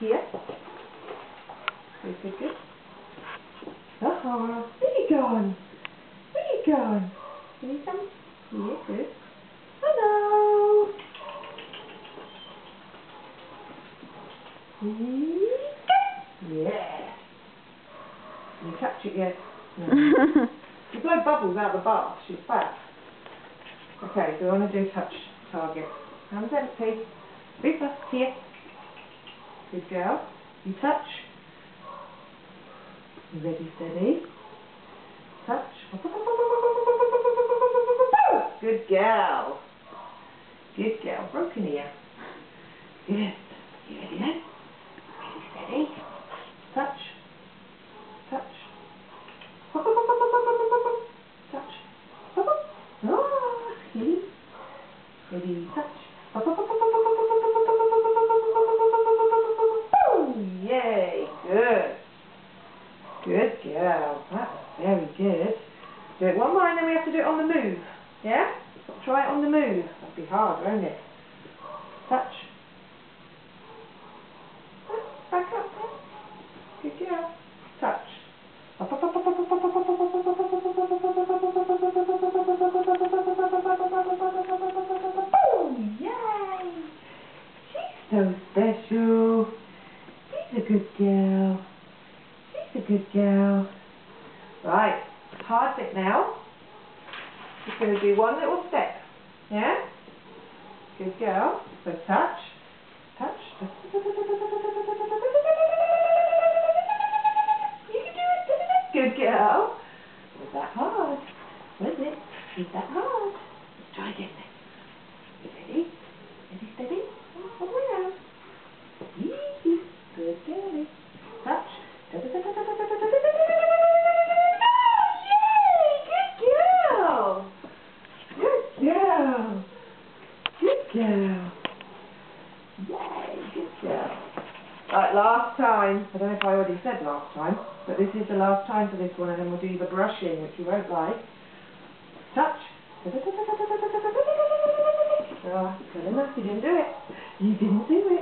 Here. Good, good, good. Where you going? Where you going? Can you come? Here, good. Hello. Yeah. Can you touch it yet? No. You blow bubbles out of the bath, she's back. Okay, so I want to do touch target. Hands empty. Ripper, here. Good girl. You touch. You ready, steady. Touch. Good girl. Good girl. Broken ear. Good. You ready then? Ready, steady. Touch. Touch. Touch. Oh, ready. Ready, touch. Yay, good. Good girl. That was very good. Do it one more and then we have to do it on the move. Yeah? Try it on the move. That'd be hard, won't it? Touch. Back up. Good girl. Touch. Yay! She's so special. She's a good girl. She's a good girl. Right, hard bit now. Just going to do one little step. Yeah? Good girl. So touch. Touch. You can do it. Good girl. Was that hard? Was it? Was that hard? Let's try again then. You ready? Ready, steady? All the way around. Easy. Good girl. Touch. Yay! Good girl. Good girl. Good girl. Yay, good girl. Right, last time. I don't know if I already said last time, but this is the last time for this one, and then we'll do the brushing, which you won't like. Touch. Oh, good enough. You didn't do it. You didn't do it.